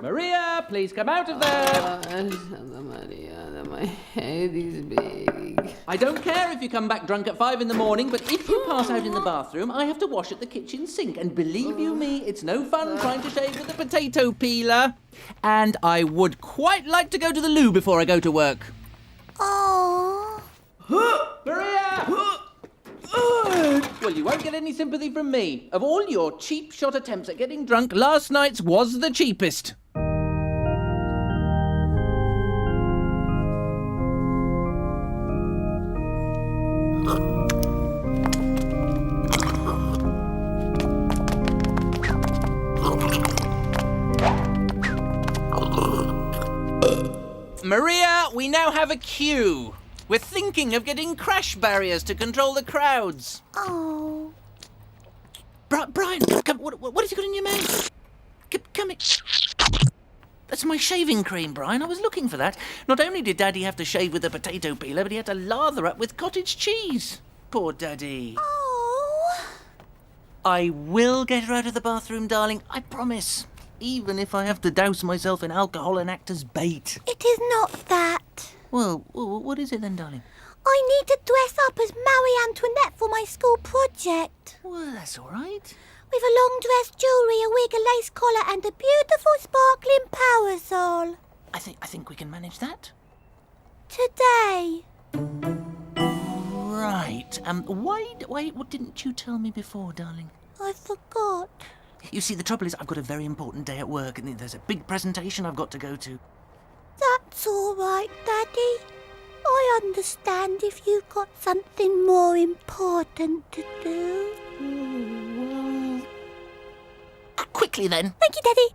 Maria, please come out of there. Santa Maria, my head is big. I don't care if you come back drunk at 5 in the morning, but if you pass out in the bathroom, I have to wash at the kitchen sink. And believe you me, it's no fun trying to shave with a potato peeler. And I would quite like to go to the loo before I go to work. Oh. Maria! Well, you won't get any sympathy from me. Of all your cheap shot attempts at getting drunk, last night's was the cheapest. Maria, we now have a queue. We're thinking of getting crash barriers to control the crowds. Oh. Brian, come, what have you got in your mouth? Come here. That's my shaving cream, Brian. I was looking for that. Not only did Daddy have to shave with a potato peeler, but he had to lather up with cottage cheese. Poor Daddy. Oh. I will get her out of the bathroom, darling. I promise. Even if I have to douse myself in alcohol and act as bait. It is not that. Well, what is it then, darling? I need to dress up as Marie Antoinette for my school project. Well, that's all right. With a long dress, jewellery, a wig, a lace collar and a beautiful sparkling parasol. I think we can manage that. Today. Right. Why didn't you tell me before, darling? I forgot. You see, the trouble is I've got a very important day at work and there's a big presentation I've got to go to. That's all right, Daddy. I understand if you've got something more important to do. Well, quickly then. Thank you, Daddy.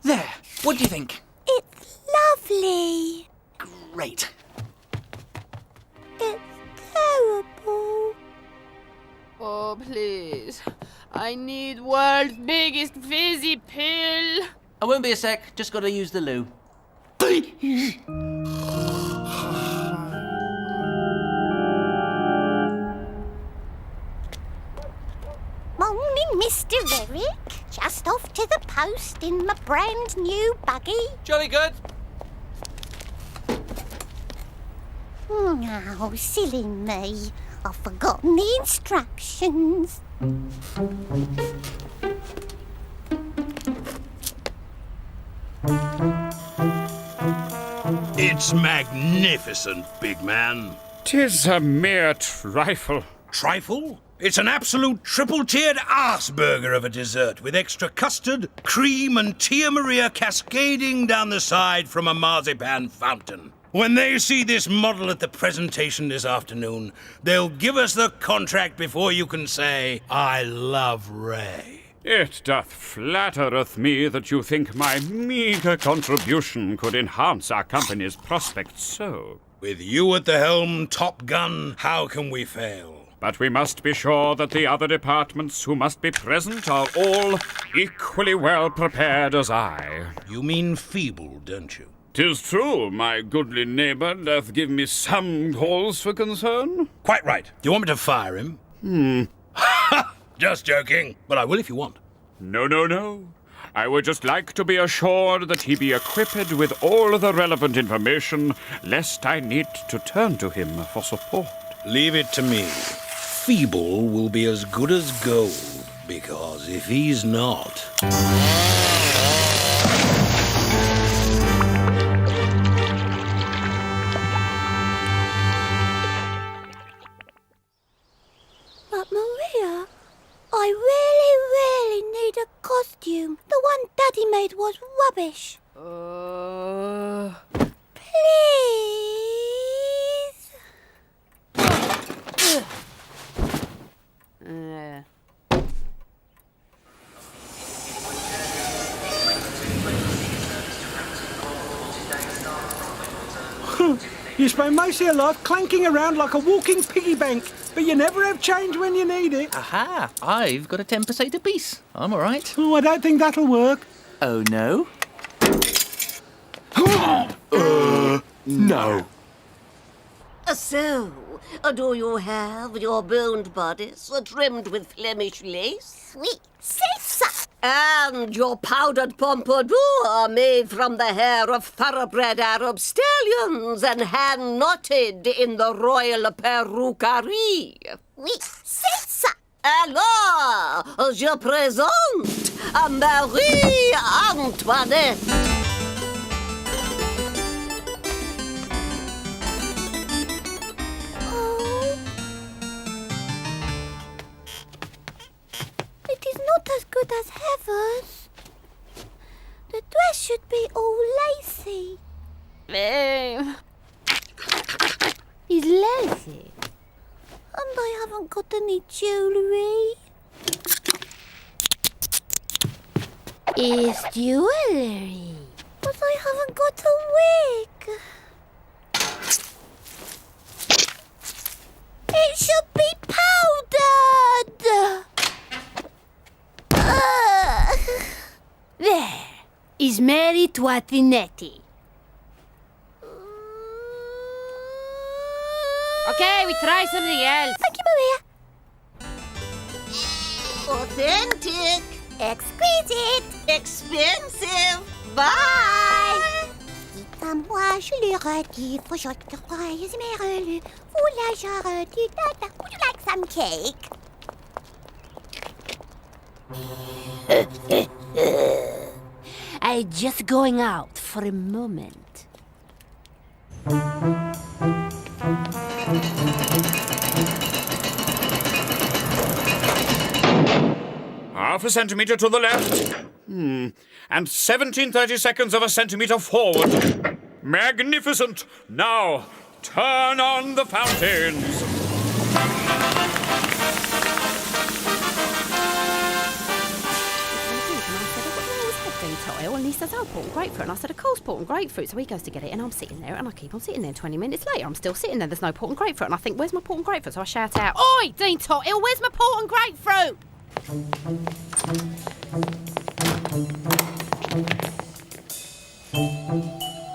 There. What do you think? It's lovely. Great. It's terrible. Oh, please. I need world's biggest fizzy pill. I won't be a sec. Just got to use the loo. Morning, Mr. Eric. Just off to the post in my brand new buggy. Jolly good. Oh, silly me. I've forgotten the instructions. It's magnificent, big man. 'Tis a mere trifle. Trifle? It's an absolute triple-tiered arse burger of a dessert with extra custard, cream and Tia Maria cascading down the side from a marzipan fountain. When they see this model at the presentation this afternoon, they'll give us the contract before you can say, I love Ray. It doth flattereth me that you think my meagre contribution could enhance our company's prospects so. With you at the helm, Top Gun, how can we fail? But we must be sure that the other departments who must be present are all equally well prepared as I. You mean feeble, don't you? 'Tis true, my goodly neighbour doth give me some cause for concern. Quite right. Do you want me to fire him? Just joking. But I will if you want. No. I would just like to be assured that he be equipped with all the relevant information, lest I need to turn to him for support. Leave it to me. Feeble will be as good as gold, because if he's not... But Maria, I really need a costume. The one Daddy made was rubbish. Please? You spend most of your life clanking around like a walking piggy bank, but you never have change when you need it. Aha! I've got a 10% apiece. I'm all right. Oh, I don't think that'll work. Oh, no? No. A So, do you have your boned bodice trimmed with Flemish lace? Oui, c'est ça. And your powdered pompadour made from the hair of thoroughbred Arab stallions and hand-knotted in the royal perruquerie? Oui, c'est ça. Alors, je présente à Marie-Antoinette. Oh. It is not as good as Heather's. The dress should be all lacy. He's lazy. And I haven't got any jewellery. It's jewellery. But I haven't got a wig. It should be powdered. There is Mary Twatinetti. Okay, we try something else. Thank you, Maria. Authentic. Exquisite. Expensive. Bye. Dites à moi, je le redis, faut je te croie, esmereux, vous la jarre du dada. Would you like some cake? I'm just going out for a moment. Half a centimetre to the left. And 17/32 of a centimetre forward. Magnificent! Now, turn on the fountains. And he says, oh, port and grapefruit. And I said, of course, port and grapefruit. So he goes to get it, and I'm sitting there, and I keep on sitting there. 20 minutes later, I'm still sitting there. There's no port and grapefruit. And I think, where's my port and grapefruit? So I shout out, oi, Dean Tottill, where's my port and grapefruit?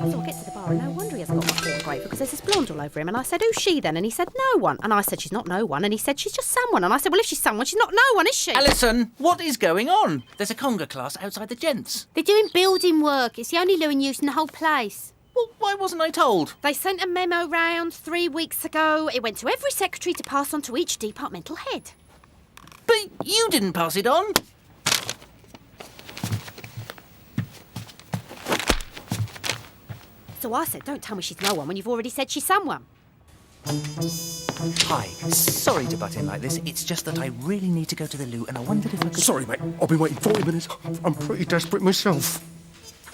So I get to the bar, and no wonder he hasn't got my port and grapefruit, because there's this blonde all over him. And I said, who's she then? And he said, no one. And I said, she's not no one. And he said, she's just someone. And I said, well, if she's someone, she's not no one, is she? Alison, what is going on? There's a conga class outside the gents. They're doing building work. It's the only loo in use in the whole place. Well, why wasn't I told? They sent a memo round 3 weeks ago. It went to every secretary to pass on to each departmental head. But you didn't pass it on. So I said, don't tell me she's no one when you've already said she's someone. Hi, sorry to butt in like this. It's just that I really need to go to the loo, and I wondered if I could... Sorry, mate. I've been waiting 40 minutes. I'm pretty desperate myself.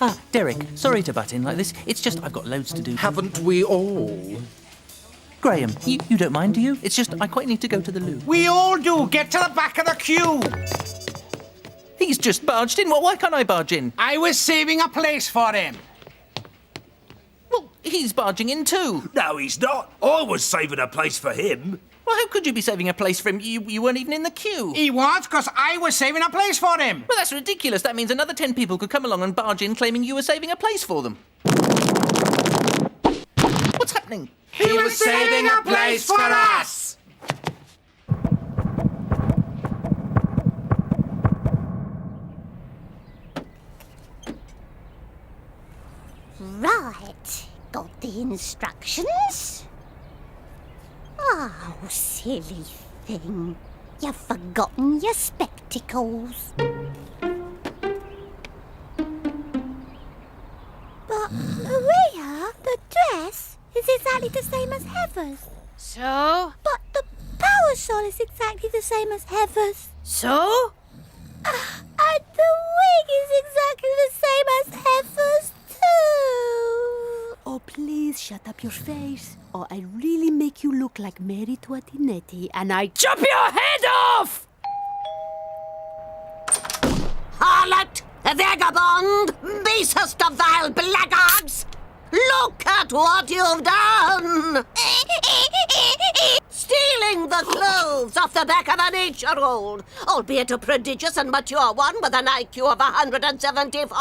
Ah, Derek, sorry to butt in like this. It's just I've got loads to do. Haven't we all? Graham, you don't mind, do you? It's just I quite need to go to the loo. We all do. Get to the back of the queue. He's just barged in. Well, why can't I barge in? I was saving a place for him. Well, he's barging in too. No, he's not. I was saving a place for him. Well, how could you be saving a place for him? You weren't even in the queue. He was, because I was saving a place for him. Well, that's ridiculous. That means another 10 people could come along and barge in claiming you were saving a place for them. What's happening? He was saving a place for us. Right. Got the instructions? Oh, silly thing. You've forgotten your spectacles. But, Maria, the dress is exactly the same as Heather's. So? But the parasol is exactly the same as Heather's. So? And the wig is exactly the same as Heather's, too. Oh, please shut up your face, or I really make you look like Mary Twatinetti, and I chop your head off! Harlot! Vagabond! Basest of vile blackguards! Look at what you've done! Stealing wring the clothes off the back of an 8-year-old, albeit a prodigious and mature one with an IQ of 174.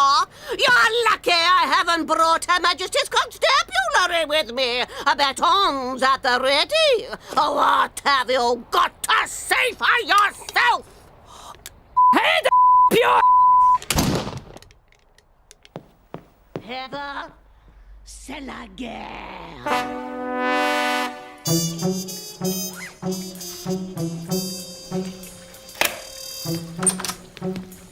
You're lucky I haven't brought Her Majesty's Constabulary with me. Batons at the ready. What have you got to say for yourself? Head up your... Heather, c'est la guerre.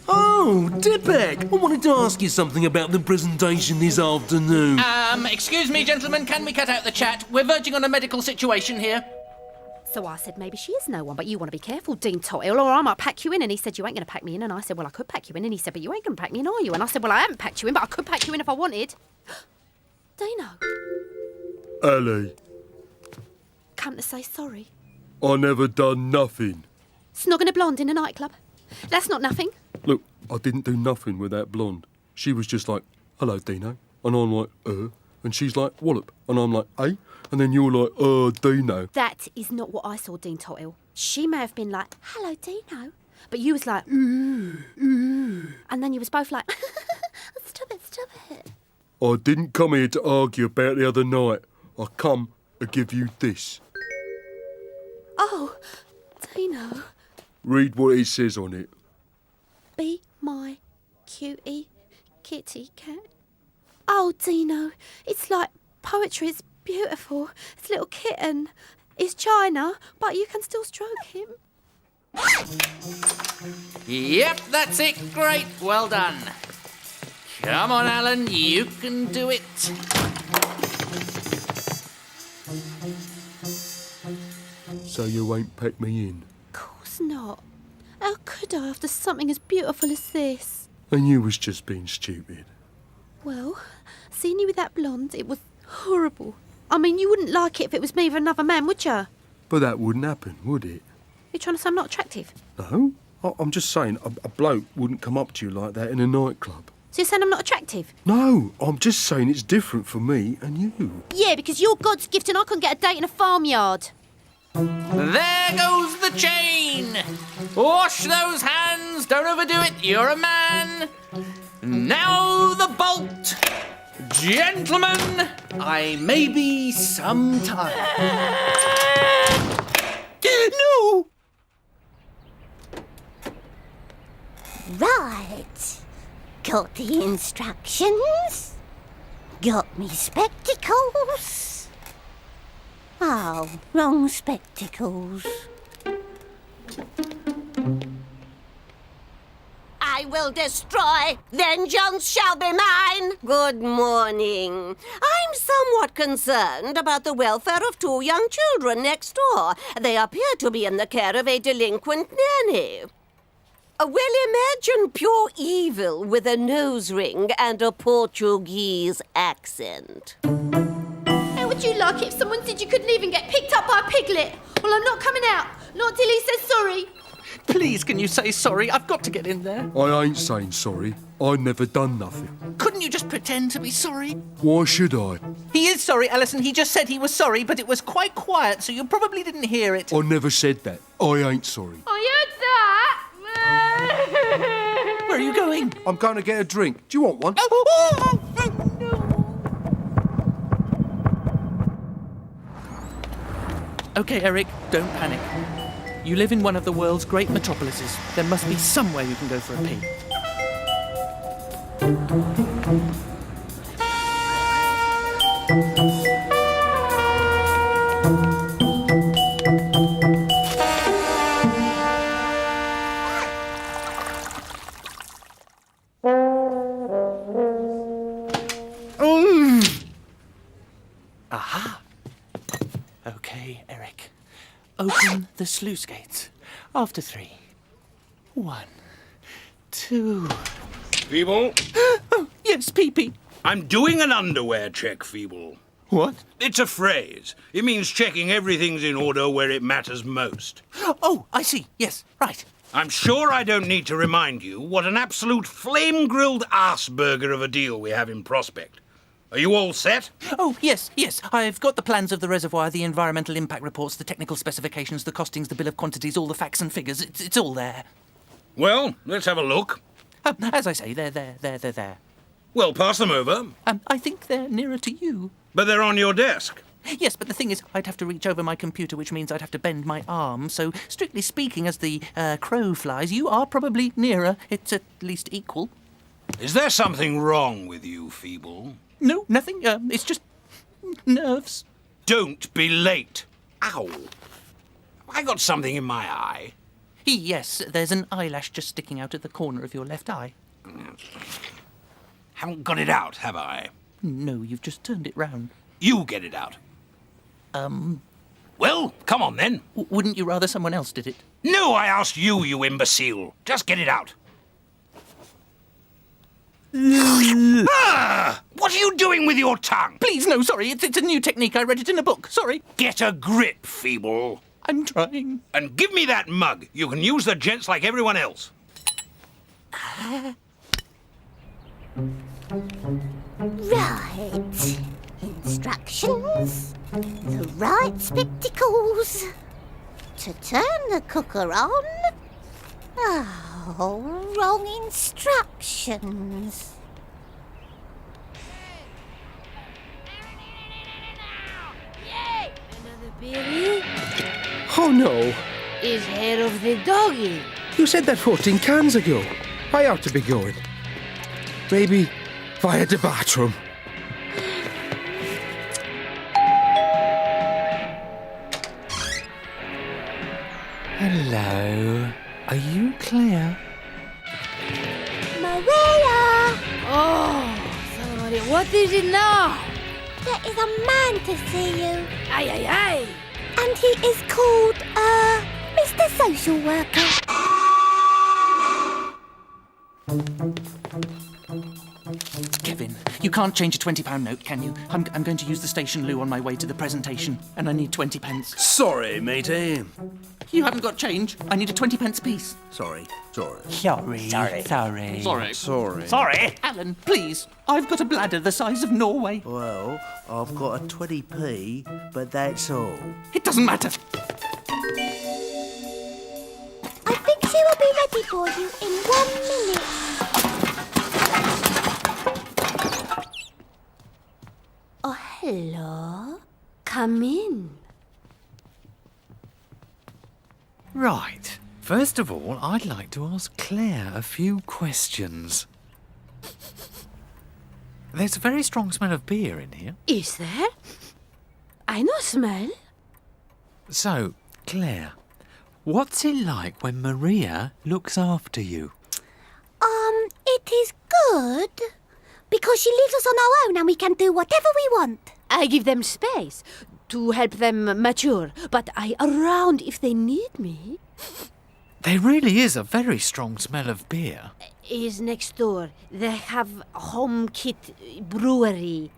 Oh, Dipek! I wanted to ask you something about the presentation this afternoon. Excuse me, gentlemen, can we cut out the chat? We're verging on a medical situation here. So I said, maybe she is no one, but you want to be careful, Dean Tothill, or I might pack you in. And he said, you ain't going to pack me in. And I said, well, I could pack you in. And he said, but you ain't going to pack me in, are you? And I said, well, I haven't packed you in, but I could pack you in if I wanted. Dino. Ali, Come to say sorry. I never done nothing. Snogging a blonde in a nightclub. That's not nothing. Look, I didn't do nothing with that blonde. She was just like, hello, Dino. And I'm like, And she's like, wallop. And I'm like, eh? And then you're like, Dino. That is not what I saw, Dean Tothill. She may have been like, hello, Dino. But you was like, And then you was both like, stop it. I didn't come here to argue about the other night. I come to give you this. Oh, Dino. Read what it says on it. Be my cutie kitty cat. Oh, Dino, it's like poetry. It's beautiful. It's a little kitten. It's China, but you can still stroke him. Yep, that's it. Great. Well done. Come on, Alan. You can do it. So you won't pack me in? Of course not. How could I after something as beautiful as this? And you was just being stupid. Well, seeing you with that blonde, it was horrible. I mean, you wouldn't like it if it was me with another man, would you? But that wouldn't happen, would it? You're trying to say I'm not attractive? No. I'm just saying, a bloke wouldn't come up to you like that in a nightclub. So you're saying I'm not attractive? No, I'm just saying it's different for me and you. Yeah, because you're God's gift and I couldn't get a date in a farmyard. There goes the chain. Wash those hands. Don't overdo it. You're a man. Now the bolt. Gentlemen, I may be some time. No! Right. Got the instructions. Got me spectacles. Oh, wrong spectacles. I will destroy. Vengeance shall be mine. Good morning. I'm somewhat concerned about the welfare of 2 young children next door. They appear to be in the care of a delinquent nanny. Well, imagine pure evil with a nose ring and a Portuguese accent. How would you like it if someone said you couldn't even get picked up by a piglet? Well, I'm not coming out. Not till he says sorry. Please, can you say sorry? I've got to get in there. I ain't saying sorry. I never done nothing. Couldn't you just pretend to be sorry? Why should I? He is sorry, Alison. He just said he was sorry, but it was quite quiet, so you probably didn't hear it. I never said that. I ain't sorry. I heard that. Where are you going? I'm going to get a drink. Do you want one? Okay, Eric, don't panic. You live in one of the world's great metropolises. There must be somewhere you can go for a pee. Aha! Okay, Eric. Open the sluice gates. After 3. 1, 2... Feeble, Oh, yes, pee-pee. I'm doing an underwear check, Feeble. What? It's a phrase. It means checking everything's in order where it matters most. Oh, I see. Yes, right. I'm sure I don't need to remind you what an absolute flame-grilled arse burger of a deal we have in prospect. Are you all set? Oh, yes. I've got the plans of the reservoir, the environmental impact reports, the technical specifications, the costings, the bill of quantities, all the facts and figures. It's all there. Well, let's have a look. As I say, they're there. Well, pass them over. I think they're nearer to you. But they're on your desk. Yes, but the thing is, I'd have to reach over my computer, which means I'd have to bend my arm. So, strictly speaking, as the crow flies, you are probably nearer. It's at least equal. Is there something wrong with you, Feeble? No, nothing. It's just nerves. Don't be late. Ow. I got something in my eye. Yes, there's an eyelash just sticking out at the corner of your left eye. Haven't got it out, have I? No, you've just turned it round. You get it out. Well, come on then. Wouldn't you rather someone else did it? No, I asked you, you imbecile. Just get it out. What are you doing with your tongue? Please, no, sorry. It's a new technique. I read it in a book. Sorry. Get a grip, Feeble. I'm trying. And give me that mug. You can use the gents like everyone else. Right. Instructions. The right spectacles. To turn the cooker on. Oh, wrong instructions. Another beer Oh no, is hair of the doggy. you said that 14 cans ago. I ought to be going. Maybe via the bathroom. Hello. Are you Claire? Maria! Oh, somebody, what is it now? There is a man to see you. Aye, aye, aye. And he is called, Mr. Social Worker. Kevin, you can't change a £20 note, can you? I'm going to use the station loo on my way to the presentation, and I need 20 pence. Sorry, matey. You haven't got change. I need a 20 pence piece. Sorry. Sorry. Alan, please. I've got a bladder the size of Norway. Well, I've got a 20p, but that's all. It doesn't matter. I think she will be ready for you in 1 minute. Oh, hello. Come in. Right. First of all, I'd like to ask Claire a few questions. There's a very strong smell of beer in here. Is there? I no smell. So, Claire, what's it like when Maria looks after you? It is good. Because she leaves us on our own and we can do whatever we want. I give them space to help them mature, but I around if they need me. There really is a very strong smell of beer. Is next door. They have home kit brewery.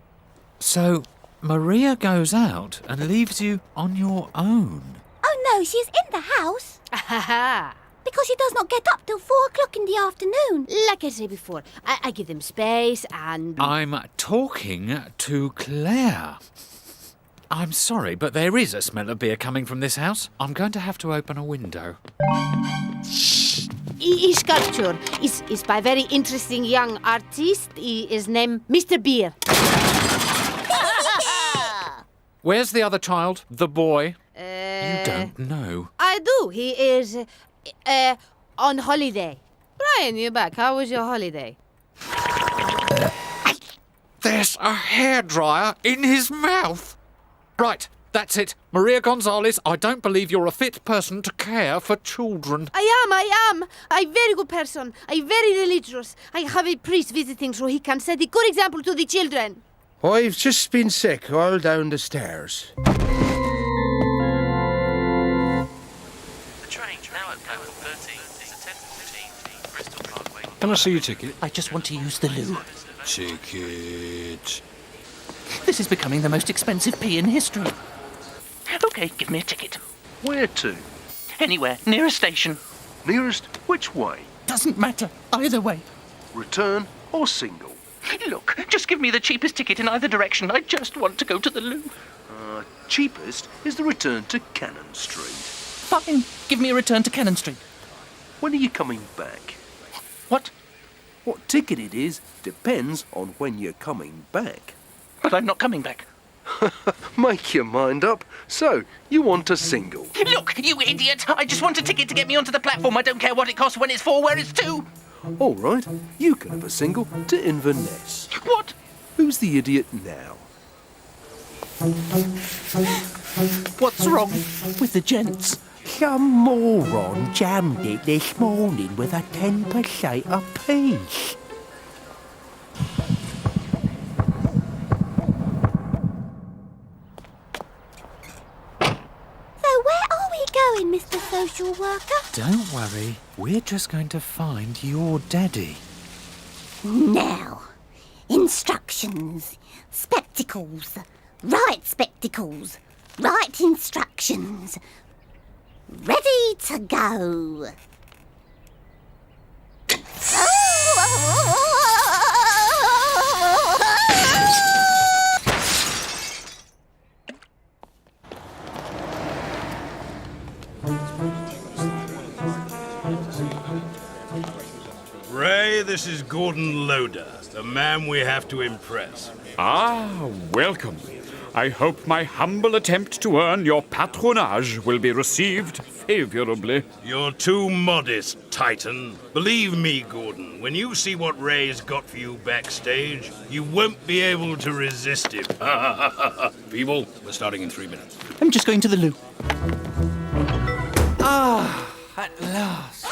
So, Maria goes out and leaves you on your own. Oh no, she is in the house. Ha Because she does not get up till 4 o'clock in the afternoon. Like I said before, I give them space and... I'm talking to Claire. I'm sorry, but there is a smell of beer coming from this house. I'm going to have to open a window. His sculpture is by very interesting young artist. He is named Mr. Beer. Where's the other child? The boy? You don't know. I do. He is on holiday. Brian, you're back. How was your holiday? There's a hairdryer in his mouth. Right, that's it. Maria Gonzalez, I don't believe you're a fit person to care for children. I am. I'm very good person. I'm very religious. I have a priest visiting so he can set a good example to the children. I've just been sick all down the stairs. The train now at Power 13 is a 10:14 Bristol Broadway. Can I see your ticket? I just want to use the loo. Ticket. This is becoming the most expensive pee in history. OK, give me a ticket. Where to? Anywhere, near a station. Nearest which way? Doesn't matter, either way. Return or single? Look, just give me the cheapest ticket in either direction. I just want to go to the loo. Cheapest is the return to Cannon Street. Fine. Give me a return to Cannon Street. When are you coming back? What? What ticket it is depends on when you're coming back. But I'm not coming back. Make your mind up. So, you want a single? Look, you idiot! I just want a ticket to get me onto the platform. I don't care what it costs, when it's for, where it's to. All right, you can have a single to Inverness. What? Who's the idiot now? What's wrong with the gents? Some moron jammed it this morning with a 10% apiece. Going, Mr. Social Worker? Don't worry, we're just going to find your daddy. Now, instructions, spectacles, right spectacles, right instructions. Ready to go. Ray, this is Gordon Loder, the man we have to impress. Ah, welcome. I hope my humble attempt to earn your patronage will be received favorably. You're too modest, Titan. Believe me, Gordon, when you see what Ray's got for you backstage, you won't be able to resist him. People, we're starting in 3 minutes. I'm just going to the loo. Ah, at last.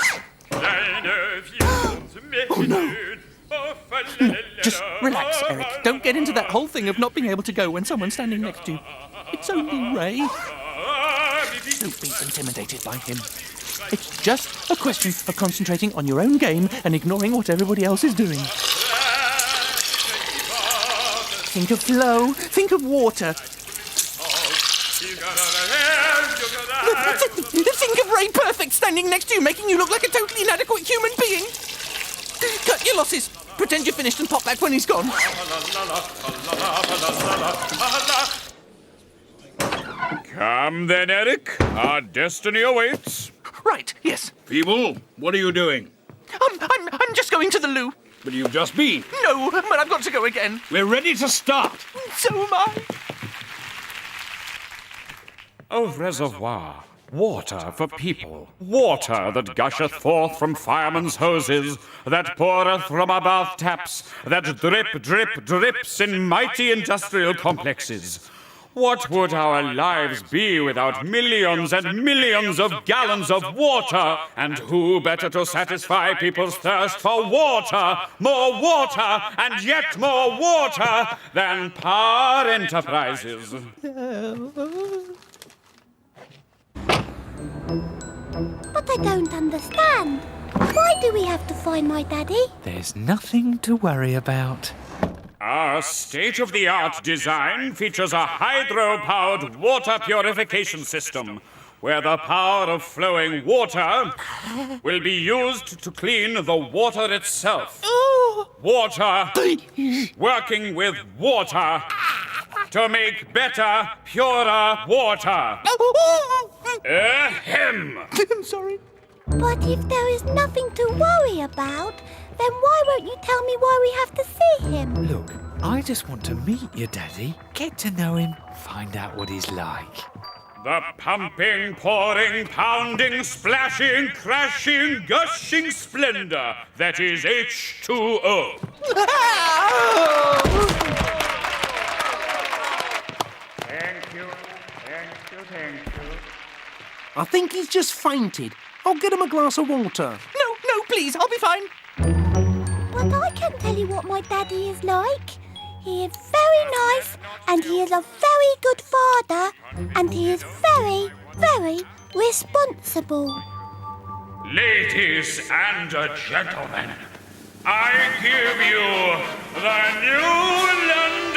Oh, no. No, just relax, Eric. Don't get into that whole thing of not being able to go when someone's standing next to you. It's only Ray. Don't be intimidated by him. It's just a question of concentrating on your own game and ignoring what everybody else is doing. Think of flow. Think of water. Think of Ray Perfect standing next to you, making you look like a totally inadequate human being. Cut your losses. Pretend you're finished and pop back when he's gone. Come then, Eric. Our destiny awaits. Right, yes. People, what are you doing? I'm just going to the loo. But you've just been. No, but I've got to go again. We're ready to start. So am I. A reservoir. Water for people. Water that gusheth forth from firemen's hoses, that poureth from our bath taps, that drip, drip, drips in mighty industrial complexes. What would our lives be without millions and millions of gallons of water? And who better to satisfy people's thirst for water, more water, and yet more water than Power Enterprises? But I don't understand. Why do we have to find my daddy? There's nothing to worry about. Our state-of-the-art design features a hydro-powered water purification system, where the power of flowing water will be used to clean the water itself. Water working with water to make better, purer water. Ahem! I'm sorry. But if there is nothing to worry about, then why won't you tell me why we have to see him? Look, I just want to meet your daddy, get to know him, find out what he's like. The pumping, pouring, pounding, splashing, crashing, gushing splendor that is H2O. Thank you, thank you, thank you. I think he's just fainted. I'll get him a glass of water. No, please, I'll be fine. But I can tell you what my daddy is like. He is very nice, and he is a very good father, and he is very, very responsible. Ladies and gentlemen, I give you the New London